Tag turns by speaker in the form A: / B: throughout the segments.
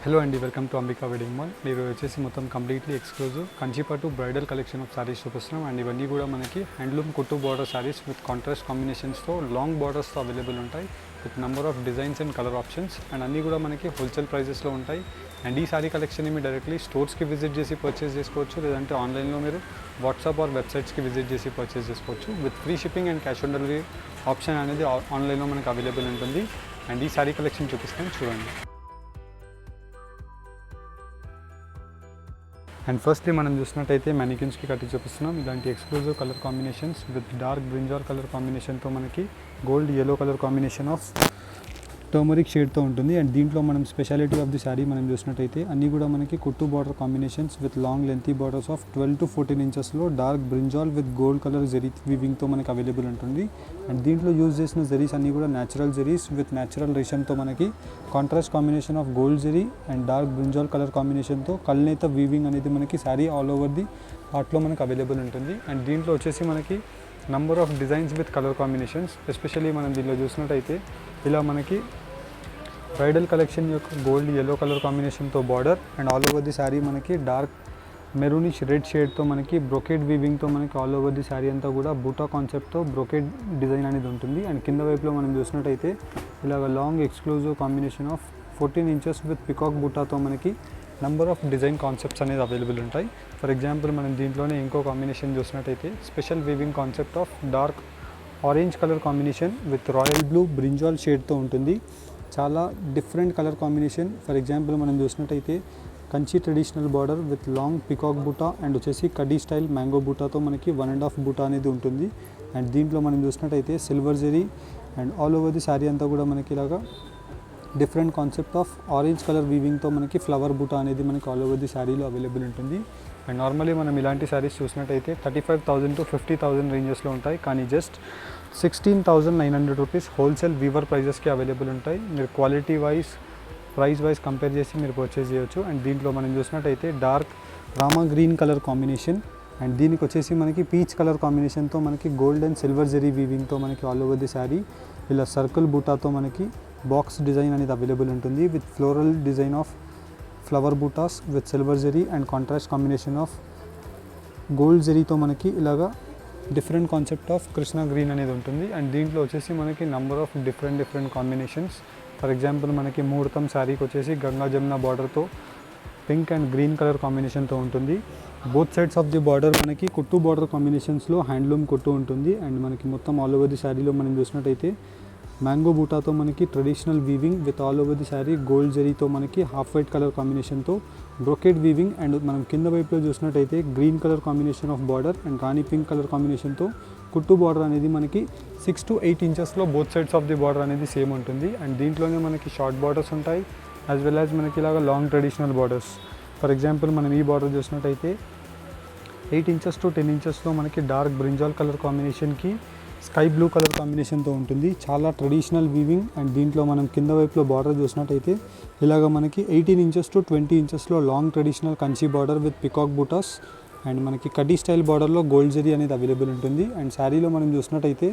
A: Hello అండి, welcome to Ambika wedding mall. మీరు వచ్చేసి మొత్తం కంప్లీట్లీ ఎక్స్క్లూజివ్ కంచిపట్టు బ్రైడల్ కలెక్షన్ ఆఫ్ సారీస్ చూపిస్తున్నాం. అండ్ ఇవన్నీ కూడా మనకి హ్యాండ్లూమ్ కుట్టు బార్డర్ సారీస్ విత్ కాంట్రాస్ట్ కాంబినేషన్స్తో లాంగ్ బార్డర్స్తో అవైలబుల్ ఉంటాయి with number of designs and colour options. And అన్నీ కూడా మనకి హోల్సేల్ ప్రైజెస్లో ఉంటాయి. అండ్ ఈ సారీ కలెక్షన్ని మీరు డైరెక్ట్లీ స్టోర్స్కి విజిట్ చేసి పర్చేస్ చేసుకోవచ్చు, లేదంటే ఆన్లైన్లో మీరు వాట్సాప్ ఆర్ వెబ్సైట్స్కి విజిట్ చేసి పర్చేస్ చేసుకోవచ్చు. With free shipping and cash on delivery option అనేది ఆన్లైన్లో మనకు అవైలబుల్ ఉంటుంది. అండ్ ఈ సారీ కలెక్షన్ చూపిస్తాను, చూడండి. అండ్ ఫస్ట్లీ మనం చూసినట్టయితే మ్యానికిన్స్కి కట్టి చూపిస్తున్నాం. ఇలాంటి exclusive colour combinations with dark brinjal colour కాంబినేషన్తో మనకి gold yellow colour combination of turmeric షేడ్తో ఉంటుంది. అండ్ దీంట్లో మనం స్పెషాలిటీ ఆఫ్ ది శారీ మనం చూసినట్టయితే అన్నీ కూడా మనకి కుట్టు border combinations with long lengthy borders of 12 to 14 ఇంచెస్లో dark brinjal with gold colour zari వీవింగ్తో మనకి అవైలబుల్ ఉంటుంది. అండ్ దీంట్లో యూజ్ చేసిన జరీస్ అన్నీ కూడా న్యాచురల్ జరీస్ విత్ న్యాచురల్ రేషంతో మనకి contrast combination of gold zari and dark brinjal colour కాంబినేషన్తో కల్నేత వీవింగ్ అనేది మనకి శారీ ఆల్ ఓవర్ ది పార్ట్లో మనకి అవైలబుల్ ఉంటుంది. అండ్ దీంట్లో వచ్చేసి మనకి number of designs with colour combinations. Especially మనం దీనిలో చూసినట్టయితే ఇలా మనకి బ్రైడల్ కలెక్షన్ యొక్క గోల్డ్ ఎల్లో కలర్ కాంబినేషన్తో border and all over the sari మనకి డార్క్ మెరూనిష్ రెడ్ షేడ్తో మనకి బ్రొకేడ్ వీవింగ్తో మనకి ఆల్ ఓవర్ ది శారీ అంతా కూడా బూటా కాన్సెప్ట్తో బ్రొకేడ్ డిజైన్ అనేది ఉంటుంది. అండ్ కింద వైపులో మనం చూసినట్టయితే ఇలాగ long exclusive combination of 14 inches with peacock బూటాతో మనకి నెంబర్ ఆఫ్ డిజైన్ కాన్సెప్ట్స్ అనేది అవైలబుల్ ఉంటాయి. ఫర్ ఎగ్జాంపుల్ మనం దీంట్లోనే ఇంకో కాంబినేషన్ చూసినట్టయితే special weaving concept of dark orange colour combination with royal blue brinjal షేడ్తో ఉంటుంది. చాలా different colour combination. For example మనం చూసినట్టయితే Kanchi traditional border with long peacock buta and వచ్చేసి కడ్డీ స్టైల్ మ్యాంగో బూటాతో మనకి 1.5 బూటా అనేది ఉంటుంది. అండ్ దీంట్లో మనం చూసినట్టయితే silver zari and all over the sari అంతా కూడా మనకి ఇలాగా different concept of orange colour వీవింగ్తో మనకి ఫ్లవర్ బూటా అనేది మనకి ఆల్ ఓవర్ ది శారీలో అవైలబుల్ ఉంటుంది. అండ్ నార్మలీ మనం ఇలాంటి శారీస్ చూసినట్టయితే 35,000 to 50,000 రేంజెస్లో ఉంటాయి, కానీ జస్ట్ 16,900 రూపీస్ హోల్సేల్ వీవర్ ప్రైజెస్కి అవైలబుల్ ఉంటాయి. మీరు quality wise price wise compare చేసి మీరు పర్చేస్ చేయొచ్చు. అండ్ దీంట్లో మనం చూసినట్టయితే dark Rama green colour combination and దీనికి వచ్చేసి మనకి పీచ్ కలర్ కాంబినేషన్తో మనకి గోల్డ్ అండ్ సిల్వర్ జరీ వీవింగ్తో మనకి ఆల్ ఓవర్ ది శారీ ఇలా సర్కిల్ బూటాతో మనకి బాక్స్ డిజైన్ అనేది అవైలబుల్ ఉంటుంది with floral design of flower buttas with silver zari and contrast combination of gold జరీతో మనకి ఇలాగా different concept of Krishna green అనేది ఉంటుంది. అండ్ దీంట్లో వచ్చేసి మనకి number of different combinations. For example మనకి ముహూర్తం శారీకి వచ్చేసి గంగా జమున బార్డర్తో పింక్ అండ్ గ్రీన్ కలర్ కాంబినేషన్తో ఉంటుంది. Both sides of the border మనకి కుట్టు బార్డర్ కాంబినేషన్స్లో హ్యాండ్లూమ్ కుట్టు ఉంటుంది. అండ్ మనకి మొత్తం ఆల్ ఓవర్ ది శారీలో మనం చూసినట్టయితే మ్యాంగో బూటాతో మనకి traditional weaving with all over the sari gold జరీతో మనకి హాఫ్ వైట్ కలర్ కాంబినేషన్తో బ్రొకేడ్ వీవింగ్ అండ్ మనం కింద వైపులో చూసినట్టయితే green colour combination of border and Rani pink colour కాంబినేషన్తో కుట్టు బార్డర్ అనేది మనకి 6 to 8 ఇంచెస్లో both sides of the border అనేది సేమ్ ఉంటుంది. అండ్ దీంట్లోనే మనకి షార్ట్ బార్డర్స్ ఉంటాయి యాజ్ వెల్ యాజ్ మనకి ఇలాగ long traditional borders. For example మనం ఈ బార్డర్ చూసినట్టయితే 8 ఇంచెస్ to 10 ఇంచెస్లో మనకి డార్క్ బ్రింజాల్ కలర్ కాంబినేషన్కి స్కై బ్లూ కలర్ కాంబినేషన్తో ఉంటుంది. చాలా ట్రెడిషనల్ వీవింగ్. అండ్ దీంట్లో మనం కింద వైపులో బార్డర్ చూసినట్టయితే ఇలాగ మనకి 18 ఇంచెస్ to 20 ఇంచెస్లో long traditional Kanchi border with peacock butas and మనకి కడ్డీ స్టైల్ బార్డర్లో గోల్డ్ జరీ అనేది అవైలబుల్ ఉంటుంది. అండ్ శారీలో మనం చూసినట్టయితే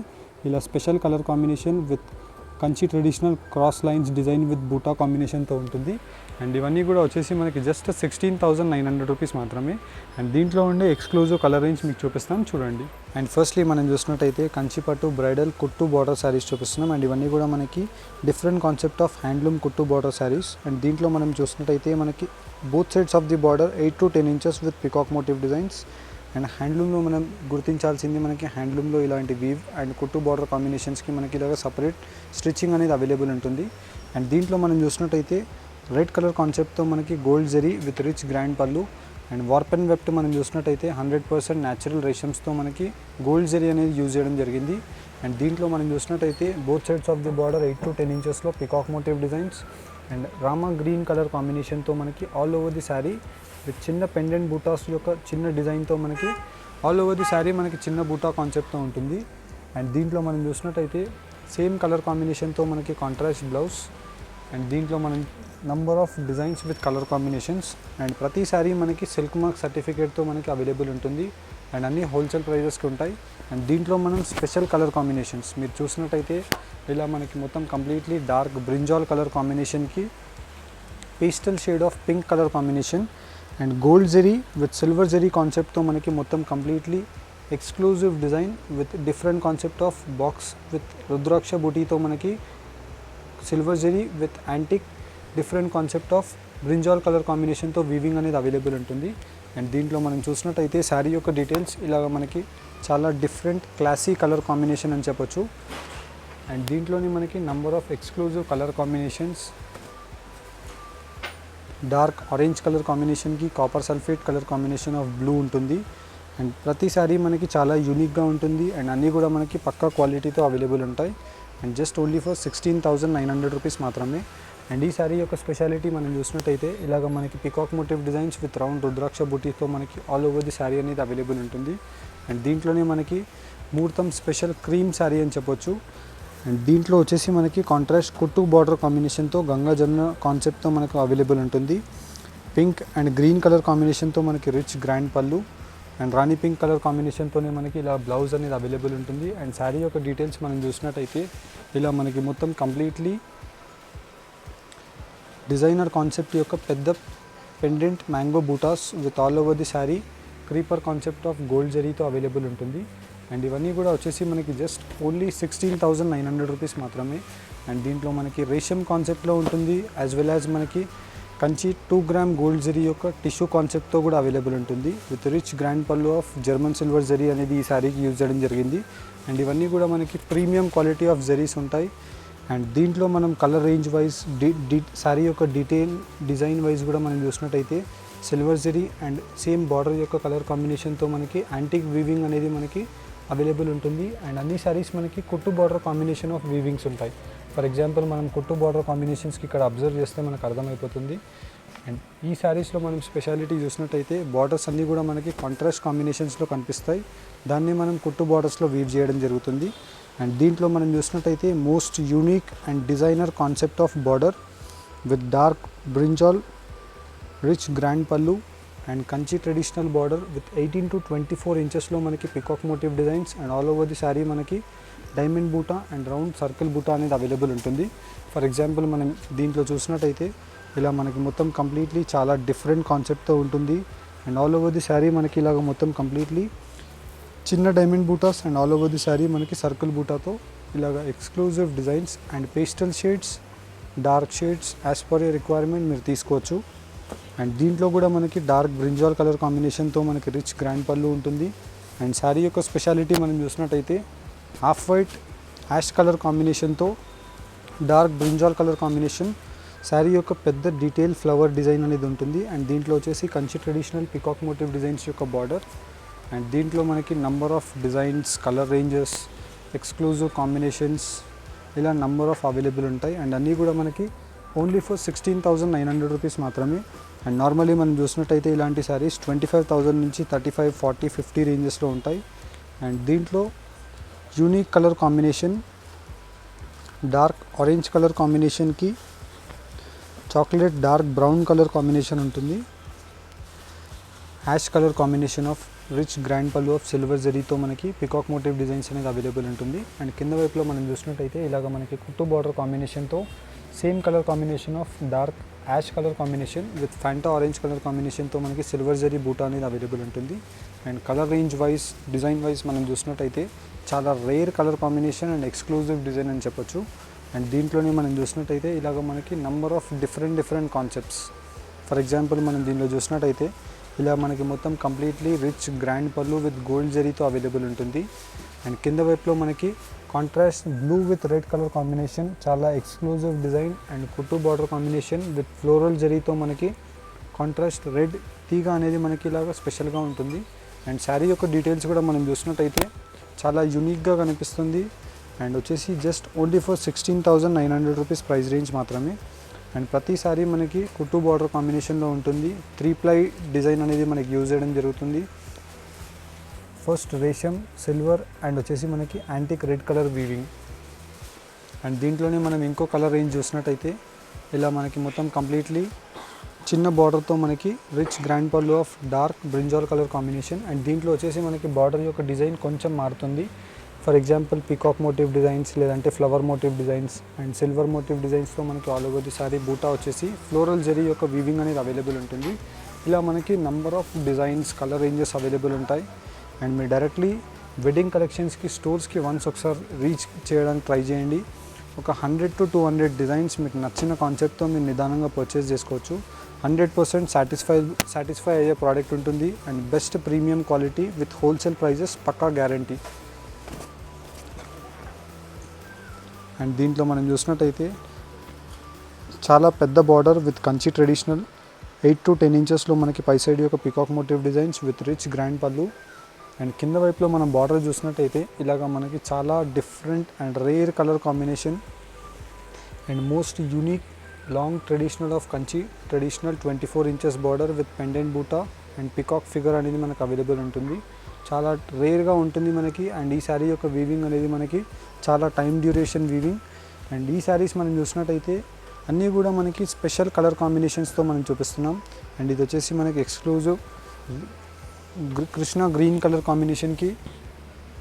A: ఇలా special colour combination with Kanchi traditional cross lines design with బూటా కాంబినేషన్తో ఉంటుంది. అండ్ ఇవన్నీ కూడా వచ్చేసి మనకి జస్ట్ 16,900 రూపీస్ మాత్రమే. అండ్ దీంట్లో ఉండే ఎక్స్క్లూజివ్ కలర్ రేంజ్ మీకు చూపిస్తాం, చూడండి. అండ్ ఫస్ట్లీ మనం చూసినట్టయితే కంచిపట్టు బ్రైడల్ కుట్టు బార్డర్ శారీస్ చూపిస్తున్నాం. అండ్ ఇవన్నీ కూడా మనకి డిఫరెంట్ కాన్సెప్ట్ ఆఫ్ హ్యాండ్లూమ్ కుట్టు బార్డర్ శారీస్. అండ్ దీంట్లో మనం చూసినట్టయితే మనకి both sides of the border 8 to 10 inches with peacock motif designs. And హ్యాండ్లూమ్లో మనం గుర్తించాల్సింది మనకి హ్యాండ్లూమ్లో ఇలాంటి వీవ్ అండ్ కుట్టు బార్డర్ కాంబినేషన్స్కి మనకి ఇలాగ సపరేట్ స్టిచ్చింగ్ అనేది అవైలబుల్ ఉంటుంది. అండ్ దీంట్లో మనం చూసినట్టయితే రెడ్ కలర్ కాన్సెప్ట్తో మనకి gold zari with rich grand పళ్ళు అండ్ వార్ప్ అండ్ వెఫ్ట్ మనం చూసినట్టయితే 100% న్యాచురల్ రేషమ్స్తో మనకి గోల్డ్ జరీ అనేది యూజ్ చేయడం జరిగింది. అండ్ దీంట్లో మనం చూసినట్టయితే both sides of the border 8 to 10 ఇంచెస్లో peacock motif designs and Rama green colour కాంబినేషన్తో మనకి all over the sari with చిన్న పెండెంట్ బూటాస్ యొక్క చిన్న డిజైన్తో మనకి ఆల్ ఓవర్ ది శారీ మనకి చిన్న బూటా కాన్సెప్ట్తో ఉంటుంది. అండ్ దీంట్లో మనం చూసినట్టయితే సేమ్ కలర్ కాంబినేషన్తో మనకి కాంట్రాస్ట్ బ్లౌజ్ అండ్ దీంట్లో మనం number of designs with colour combinations. And ప్రతి శారీ మనకి సిల్క్ మార్క్ సర్టిఫికేట్తో మనకి అవైలబుల్ ఉంటుంది. అండ్ అన్నీ హోల్సేల్ ప్రైజెస్కి ఉంటాయి. అండ్ దీంట్లో మనం స్పెషల్ కలర్ కాంబినేషన్స్ మీరు చూసినట్టయితే ఇలా మనకి మొత్తం కంప్లీట్లీ డార్క్ బ్రింజాల్ కలర్ కాంబినేషన్కి pastel shade of pink colour combination and gold zari with silver zari కాన్సెప్ట్తో మనకి మొత్తం completely exclusive design with different concept of box with rudraksha బూటీతో మనకి silver zari with antique different concept of brinjal colour కాంబినేషన్తో weaving అనేది available ఉంటుంది. And దీంట్లో మనం చూసినట్టయితే శారీ యొక్క డీటెయిల్స్ ఇలాగ మనకి చాలా డిఫరెంట్ క్లాసీ కలర్ కాంబినేషన్ అని చెప్పొచ్చు. అండ్ దీంట్లోని మనకి number of exclusive colour combinations, dark orange colour కాంబినేషన్కి copper sulphate colour combination of blue ఉంటుంది. అండ్ ప్రతి శారీ మనకి చాలా యూనిక్గా ఉంటుంది అండ్ అన్నీ కూడా మనకి పక్కా క్వాలిటీతో అవైలబుల్ ఉంటాయి. And just only for 16,900 rupees మాత్రమే. అండ్ ఈ శారీ యొక్క స్పెషాలిటీ మనం చూసినట్టయితే ఇలాగ మనకి peacock motif designs with round rudraksha బూటీతో మనకి ఆల్ ఓవర్ ది శారీ అనేది అవైలబుల్ ఉంటుంది. అండ్ దీంట్లోనే మనకి ముహూర్తం స్పెషల్ క్రీమ్ శారీ అని చెప్పొచ్చు. అండ్ దీంట్లో వచ్చేసి మనకి కాంట్రాస్ట్ కుట్టు బార్డర్ కాంబినేషన్తో గంగా జమున కాన్సెప్ట్తో మనకు అవైలబుల్ ఉంటుంది. పింక్ అండ్ గ్రీన్ కలర్ కాంబినేషన్తో మనకి రిచ్ గ్రాండ్ పళ్ళు అండ్ రాణి పింక్ కలర్ కాంబినేషన్తోనే మనకి ఇలా బ్లౌజ్ అనేది అవైలబుల్ ఉంటుంది. అండ్ శారీ యొక్క డీటెయిల్స్ మనం చూసినట్టయితే ఇలా మనకి మొత్తం కంప్లీట్లీ డిజైనర్ కాన్సెప్ట్ యొక్క పెద్ద pendant mango buttas with all over the sari creeper concept of gold జరీతో అవైలబుల్ ఉంటుంది. అండ్ ఇవన్నీ కూడా వచ్చేసి మనకి జస్ట్ ఓన్లీ 16,900 రూపీస్ మాత్రమే. అండ్ దీంట్లో మనకి రేషం కాన్సెప్ట్లో ఉంటుంది యాజ్ వెల్ యాజ్ మనకి కంచి 2 గ్రామ్ గోల్డ్ జరీ యొక్క టిష్యూ కాన్సెప్ట్తో కూడా అవైలబుల్ ఉంటుంది with rich grand pallu of German silver zari అనేది ఈ శారీకి యూజ్ చేయడం జరిగింది. అండ్ ఇవన్నీ కూడా మనకి ప్రీమియం క్వాలిటీ ఆఫ్ జరీస్ ఉంటాయి. అండ్ దీంట్లో మనం కలర్ రేంజ్ వైజ్ శారీ యొక్క డీటెయిల్ డిజైన్ వైజ్ కూడా మనం చూసినట్టయితే silver zari and same border యొక్క కలర్ కాంబినేషన్తో మనకి యాంటిక్ వీవింగ్ అనేది మనకి అవైలబుల్ ఉంటుంది. అండ్ అన్ని శారీస్ మనకి కుట్టు బార్డర్ కాంబినేషన్ ఆఫ్ వీవింగ్స్ ఉంటాయి. ఫర్ ఎగ్జాంపుల్ మనం కుట్టు బార్డర్ కాంబినేషన్స్కి ఇక్కడ అబ్జర్వ్ చేస్తే మనకు అర్థమైపోతుంది. అండ్ ఈ శారీస్లో మనం స్పెషాలిటీ చూసినట్టయితే బార్డర్స్ అన్నీ కూడా మనకి కాంట్రాస్ట్ కాంబినేషన్స్లో కనిపిస్తాయి. దాన్ని మనం కుట్టు బార్డర్స్లో వీవ్ చేయడం జరుగుతుంది. అండ్ దీంట్లో మనం చూసినట్టయితే most unique and designer concept of border with dark brinjal rich grand పళ్ళు and Kanchi traditional border with 18 to 24 ఇంచెస్లో మనకి peacock motif designs and all over the sari మనకి డైమండ్ బూటా అండ్ రౌండ్ సర్కిల్ బూటా అనేది అవైలబుల్ ఉంటుంది. ఫర్ ఎగ్జాంపుల్ మనం దీంట్లో చూసినట్టయితే ఇలా మనకి మొత్తం కంప్లీట్లీ చాలా డిఫరెంట్ కాన్సెప్ట్తో ఉంటుంది. And all over the sari మనకి ఇలాగ మొత్తం కంప్లీట్లీ చిన్న diamond buttas and all over the sari మనకి సర్కిల్ బూటాతో ఇలాగ exclusive designs and pastel shades, dark shades as per your requirement మీరు తీసుకోవచ్చు. అండ్ దీంట్లో కూడా మనకి డార్క్ బ్రింజాల్ కలర్ కాంబినేషన్తో మనకి రిచ్ గ్రాండ్ పళ్ళు ఉంటుంది. అండ్ శారీ యొక్క స్పెషాలిటీ మనం చూసినట్టయితే హాఫ్ వైట్ యాష్ కలర్ కాంబినేషన్తో dark brinjal colour combination sari యొక్క పెద్ద డీటెయిల్ ఫ్లవర్ డిజైన్ అనేది ఉంటుంది. అండ్ దీంట్లో వచ్చేసి Kanchi traditional peacock motif designs యొక్క బార్డర్. అండ్ దీంట్లో మనకి number of designs, colour ranges, exclusive combinations ఇలా నంబర్ ఆఫ్ అవైలబుల్ ఉంటాయి. అండ్ అన్నీ కూడా మనకి ఓన్లీ ఫర్ 16,900 రూపీస్ మాత్రమే. అండ్ నార్మల్లీ మనం చూసినట్టయితే ఇలాంటి శారీస్ 25,000 నుంచి 35, 40, 50 రేంజెస్లో ఉంటాయి. అండ్ దీంట్లో unique colour combination dark orange colour కాంబినేషన్కి chocolate dark brown colour combination ఉంటుంది. Ash colour combination of rich grand pallu of silver జరీతో మనకి పికాక్ మోటివ్ డిజైన్స్ అనేది అవైలబుల్ ఉంటుంది. అండ్ కింద వైపులో మనం చూసినట్టయితే ఇలాగ మనకి కుట్టు బార్డర్ కాంబినేషన్తో same colour combination of dark ash colour combination with Fanta orange colour కాంబినేషన్తో మనకి సిల్వర్ జరీ బూటా అనేది అవైలబుల్ ఉంటుంది. And colour range wise, design wise మనం చూసినట్టయితే చాలా rare colour combination and exclusive design అని చెప్పొచ్చు. అండ్ దీంట్లోనే మనం చూసినట్టయితే ఇలాగ మనకి number of different concepts. For example మనం దీనిలో చూసినట్టయితే ఇలా మనకి మొత్తం కంప్లీట్లీ రిచ్ గ్రాండ్ పళ్ళు విత్ గోల్డ్ జరీతో అవైలబుల్ ఉంటుంది. అండ్ కింద వైపులో మనకి contrast blue with red colour combination, చాలా ఎక్స్క్లూజివ్ డిజైన్ అండ్ కుట్టు బార్డర్ కాంబినేషన్ విత్ ఫ్లోరల్ జరీతో మనకి కాంట్రాస్ట్ రెడ్ తీగ అనేది మనకి ఇలాగ స్పెషల్గా ఉంటుంది. అండ్ శారీ యొక్క డీటెయిల్స్ కూడా మనం చూసినట్టయితే చాలా యూనిక్గా కనిపిస్తుంది. అండ్ వచ్చేసి just only for 16,900 rupees price range మాత్రమే. అండ్ ప్రతి సారీ మనకి కుట్టు బార్డర్ కాంబినేషన్లో ఉంటుంది. 3 ప్లై డిజైన్ అనేది మనకి యూజ్ చేయడం జరుగుతుంది. ఫస్ట్ రేషం, సిల్వర్ అండ్ వచ్చేసి మనకి antique red colour weaving. And దీంట్లోనే మనం ఇంకో కలర్ రేంజ్ చూసినట్టయితే ఇలా మనకి మొత్తం కంప్లీట్లీ చిన్న బార్డర్తో మనకి rich grand pallu of dark brinjal colour combination. And దీంట్లో వచ్చేసి మనకి బార్డర్ యొక్క డిజైన్ కొంచెం మారుతుంది. For example peacock motif designs లేదంటే flower motif designs and silver motif డిజైన్స్తో మనకి ఆల్ ఓవర్ ది సారీ బూటా వచ్చేసి ఫ్లోరల్ జరీ యొక్క వీవింగ్ అనేది అవైలబుల్ ఉంటుంది. ఇలా మనకి number of designs colour ranges available ఉంటాయి. అండ్ మీరు డైరెక్ట్లీ వెడ్డింగ్ కలెక్షన్స్కి స్టోర్స్కి వన్స్ ఒకసారి రీచ్ చేయడానికి ట్రై చేయండి. ఒక 100 to 200 డిజైన్స్ మీకు నచ్చిన కాన్సెప్ట్తో మీరు నిదానంగా పర్చేస్ చేసుకోవచ్చు. 100% సాటిస్ఫై అయ్యే ప్రోడక్ట్ ఉంటుంది and best premium quality with wholesale prices పక్కా గ్యారంటీ. అండ్ దీంట్లో మనం చూసినట్టయితే చాలా పెద్ద border with Kanchi traditional 8 to 10 ఇంచెస్లో మనకి పై సైడ్ యొక్క peacock motif designs with rich grand పళ్ళు. అండ్ కింద వైపులో మనం బార్డర్ చూసినట్టయితే ఇలాగ మనకి చాలా different and rare colour combination and most unique long traditional of Kanchi traditional 24 inches border with pendant బూటా అండ్ పికాక్ ఫిగర్ అనేది మనకు అవైలబుల్ ఉంటుంది. చాలా రేర్గా ఉంటుంది మనకి. అండ్ ఈ శారీ యొక్క వీవింగ్ అనేది మనకి చాలా టైం డ్యూరేషన్ వీవింగ్. అండ్ ఈ శారీస్ మనం చూసినట్టయితే అన్నీ కూడా మనకి స్పెషల్ కలర్ కాంబినేషన్స్తో మనం చూపిస్తున్నాం. అండ్ ఇది వచ్చేసి మనకి ఎక్స్క్లూజివ్ కృష్ణ గ్రీన్ కలర్ కాంబినేషన్కి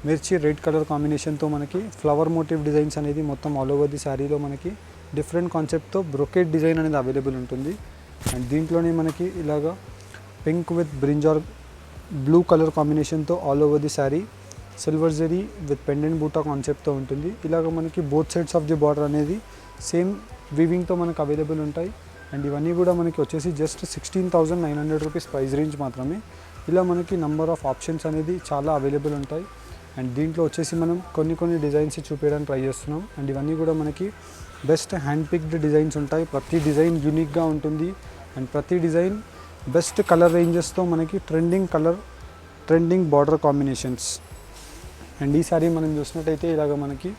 A: మిర్చి రెడ్ కలర్ కాంబినేషన్తో మనకి ఫ్లవర్ మోటివ్ డిజైన్స్ అనేది మొత్తం ఆల్ ఓవర్ ది శారీలో మనకి డిఫరెంట్ కాన్సెప్ట్తో బ్రొకెట్ డిజైన్ అనేది అవైలబుల్ ఉంటుంది. అండ్ దీంట్లోనే మనకి ఇలాగా pink with brinjal blue colour కాంబినేషన్తో all over the sari silver zari with pendant buta కాన్సెప్ట్తో ఉంటుంది. ఇలాగ మనకి both sides of the border అనేది సేమ్ వీవింగ్తో మనకు అవైలబుల్ ఉంటాయి. అండ్ ఇవన్నీ కూడా మనకి వచ్చేసి జస్ట్ 16,900 రూపీస్ ప్రైస్ రేంజ్ మాత్రమే. ఇలా మనకి నంబర్ ఆఫ్ ఆప్షన్స్ అనేది చాలా అవైలబుల్ ఉంటాయి. అండ్ దీంట్లో వచ్చేసి మనం కొన్ని డిజైన్స్ చూపించడానికి ట్రై చేస్తున్నాం. అండ్ ఇవన్నీ కూడా మనకి బెస్ట్ హ్యాండ్ పిక్డ్ డిజైన్స్ ఉంటాయి. ప్రతి డిజైన్ యూనిక్గా ఉంటుంది అండ్ ప్రతి డిజైన్ బెస్ట్ కలర్ రేంజెస్తో మనకి ట్రెండింగ్ బార్డర్ కాంబినేషన్స్. అండ్ ఈ సారీ మనం చూసినట్టయితే ఇలాగ మనకి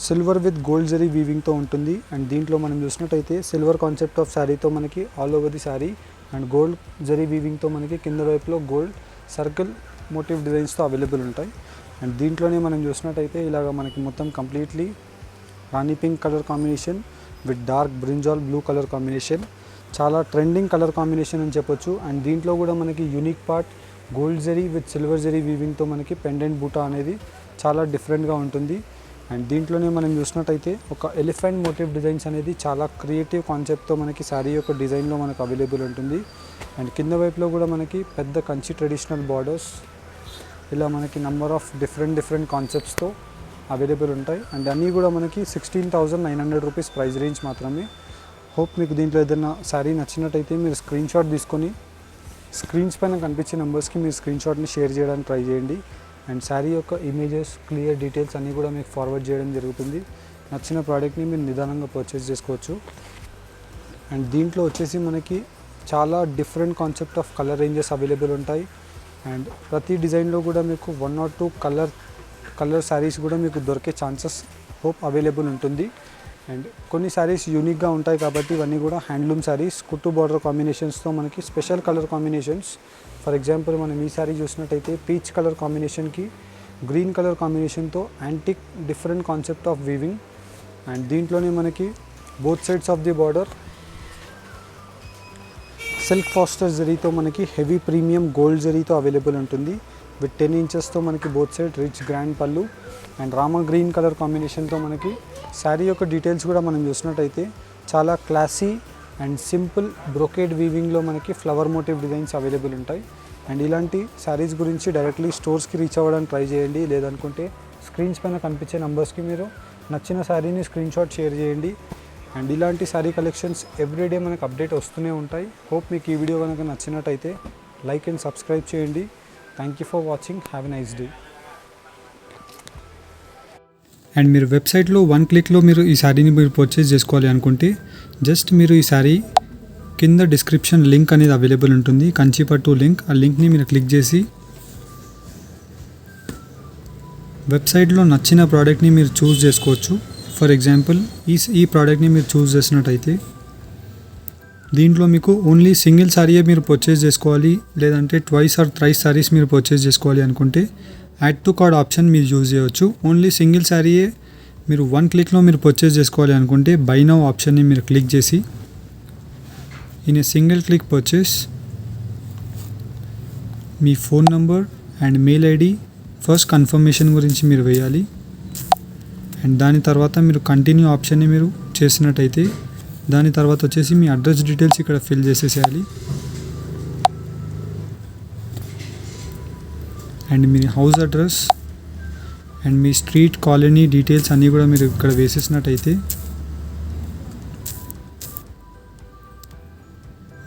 A: సిల్వర్ విత్ గోల్డ్ జరీ వీవింగ్తో ఉంటుంది. అండ్ దీంట్లో మనం చూసినట్టయితే సిల్వర్ కాన్సెప్ట్ ఆఫ్ శారీతో మనకి all over the sari and gold zari వీవింగ్తో మనకి కింద వైపులో గోల్డ్ సర్కిల్ మోటివ్ డిజైన్స్తో అవైలబుల్ ఉంటాయి. అండ్ దీంట్లోనే మనం చూసినట్టయితే ఇలాగ మనకి మొత్తం completely rani pink colour combination with dark brinjal blue colour combination చాలా ట్రెండింగ్ కలర్ కాంబినేషన్ అని చెప్పొచ్చు. అండ్ దీంట్లో కూడా మనకి unique part gold zari with silver zari వీవింగ్తో మనకి పెండెంట్ బూటా అనేది చాలా డిఫరెంట్గా ఉంటుంది. అండ్ దీంట్లోనే మనం చూసినట్టయితే ఒక ఎలిఫెంట్ మోటివ్ డిజైన్స్ అనేది చాలా క్రియేటివ్ కాన్సెప్ట్తో మనకి శారీ యొక్క డిజైన్లో మనకు అవైలబుల్ ఉంటుంది. అండ్ కింద వైపులో కూడా మనకి పెద్ద కంచి ట్రెడిషనల్ బార్డర్స్ ఇలా మనకి నంబర్ ఆఫ్ డిఫరెంట్ కాన్సెప్ట్స్తో అవైలబుల్ ఉంటాయి. అండ్ అన్నీ కూడా మనకి 16,900 రూపీస్ ప్రైస్ రేంజ్ మాత్రమే. హోప్ మీకు దీంట్లో ఏదైనా శారీ నచ్చినట్టయితే మీరు స్క్రీన్ షాట్ తీసుకొని స్క్రీన్స్ పైన కనిపించే నెంబర్స్కి మీరు స్క్రీన్ షాట్ని షేర్ చేయడానికి ట్రై చేయండి. అండ్ శారీ యొక్క ఇమేజెస్ క్లియర్ డీటెయిల్స్ అన్నీ కూడా మీకు ఫార్వర్డ్ చేయడం జరుగుతుంది. నచ్చిన ప్రోడక్ట్ని మీరు నిదానంగా పర్చేస్ చేసుకోవచ్చు. అండ్ దీంట్లో వచ్చేసి మనకి చాలా different concept of colour ranges available ఉంటాయి. అండ్ ప్రతి డిజైన్లో కూడా మీకు 1 or 2 కలర్ శారీస్ కూడా మీకు దొరికే ఛాన్సెస్ హోప్ అవైలబుల్ ఉంటుంది. అండ్ కొన్ని శారీస్ యూనిక్గా ఉంటాయి కాబట్టి ఇవన్నీ కూడా హ్యాండ్లూమ్ శారీస్ కుట్టు బార్డర్ కాంబినేషన్స్తో మనకి special colour combinations. For example మనం ఈ శారీ చూసినట్టయితే పీచ్ కలర్ కాంబినేషన్కి గ్రీన్ కలర్ కాంబినేషన్తో antique different concept of weaving. And దీంట్లోనే మనకి both sides of the border silk ఫాస్టర్ జరీతో మనకి హెవీ ప్రీమియం గోల్డ్ జరీతో అవైలబుల్ ఉంటుంది విత్ 10 ఇంచెస్తో మనకి బోత్ సైడ్ రిచ్ గ్రాండ్ పళ్ళు. అండ్ రామా గ్రీన్ కలర్ కాంబినేషన్తో మనకి శారీ యొక్క డీటెయిల్స్ కూడా మనం చూసినట్టయితే చాలా క్లాసీ అండ్ సింపుల్ బ్రొకేడ్ వీవింగ్లో మనకి ఫ్లవర్ మోటివ్ డిజైన్స్ అవైలబుల్ ఉంటాయి. అండ్ ఇలాంటి శారీస్ గురించి డైరెక్ట్లీ స్టోర్స్కి రీచ్ అవ్వడానికి ట్రై చేయండి. లేదనుకుంటే స్క్రీన్స్ పైన కనిపించే నెంబర్స్కి మీరు నచ్చిన శారీని స్క్రీన్ షాట్ షేర్ చేయండి. అండ్ ఇలాంటి శారీ కలెక్షన్స్ ఎవ్రీడే మనకు అప్డేట్ వస్తూనే ఉంటాయి. హోప్ మీకు ఈ వీడియో కనుక నచ్చినట్టయితే లైక్ అండ్ సబ్స్క్రైబ్ చేయండి. Thank you for watching. Have a nice day. And మీరు వెబ్సైట్లో 1 క్లిక్లో మీరు ఈ శారీని మీరు పర్చేస్ చేసుకోవాలి అనుకుంటే జస్ట్ మీరు ఈ శారీ కింద డిస్క్రిప్షన్ లింక్ అనేది అవైలబుల్ ఉంటుంది, కంచిపట్టు లింక్. ఆ లింక్ని మీరు క్లిక్ చేసి వెబ్సైట్లో నచ్చిన ప్రోడక్ట్ని మీరు చూస్ చేసుకోవచ్చు. ఫర్ ఎగ్జాంపుల్ ఈ ప్రోడక్ట్ని మీరు చూస్ చేసినట్టయితే దీంట్లో మీకు ఓన్లీ సింగిల్ శారీయే మీరు పర్చేస్ చేసుకోవాలి, లేదంటే 2 or 3 శారీస్ మీరు పర్చేస్ చేసుకోవాలి అనుకుంటే యాడ్ టు కార్డ్ ఆప్షన్ మీరు యూజ్ చేయవచ్చు. ఓన్లీ సింగిల్ శారీయే మీరు 1 క్లిక్లో మీరు పర్చేస్ చేసుకోవాలి అనుకుంటే బై నౌ ఆప్షన్ని మీరు క్లిక్ చేసి in a single click purchase me phone number and mail ID, first confirmation గురించి మీరు వేయాలి. అండ్ దాని తర్వాత మీరు కంటిన్యూ ఆప్షన్ని మీరు చేసినట్టయితే దాని తర్వాత వచ్చేసి మీ అడ్రస్ డీటెయిల్స్ ఇక్కడ ఫిల్ చేసేసేయాలి. అండ్ మీ హౌస్ అడ్రస్ అండ్ మీ స్ట్రీట్ కాలనీ డీటెయిల్స్ అన్నీ కూడా మీరు ఇక్కడ వేసేసినట్టయితే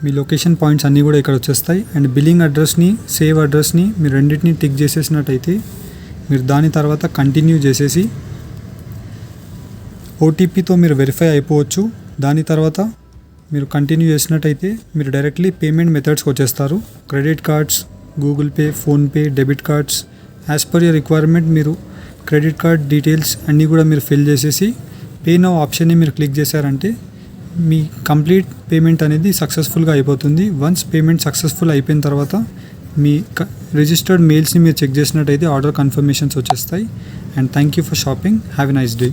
A: మీ లొకేషన్ పాయింట్స్ అన్నీ కూడా ఇక్కడ వచ్చేస్తాయి. అండ్ బిల్లింగ్ అడ్రస్ని సేవ్ అడ్రస్ని మీరు రెండింటిని టిక్ చేసేసినట్టయితే మీరు దాని తర్వాత కంటిన్యూ చేసేసి ఓటీపీతో మీరు వెరిఫై అయిపోవచ్చు. దాని తర్వాత మీరు కంటిన్యూ చేసినట్టయితే మీరు డైరెక్ట్లీ పేమెంట్ మెథడ్స్కి వచ్చేస్తారు. Credit cards, Google pay, PhonePe, debit cards, as per your requirement మీరు క్రెడిట్ కార్డ్ డీటెయిల్స్ అన్నీ కూడా మీరు ఫిల్ చేసేసి పే నౌ ఆప్షన్ని మీరు క్లిక్ చేశారంటే మీ కంప్లీట్ పేమెంట్ అనేది సక్సెస్ఫుల్గా అయిపోతుంది. వన్స్ పేమెంట్ సక్సెస్ఫుల్ అయిపోయిన తర్వాత మీ రిజిస్టర్డ్ మెయిల్స్ని మీరు చెక్ చేసినట్టయితే ఆర్డర్ కన్ఫర్మేషన్స్ వచ్చేస్తాయి. And thank you for shopping. Have a nice day.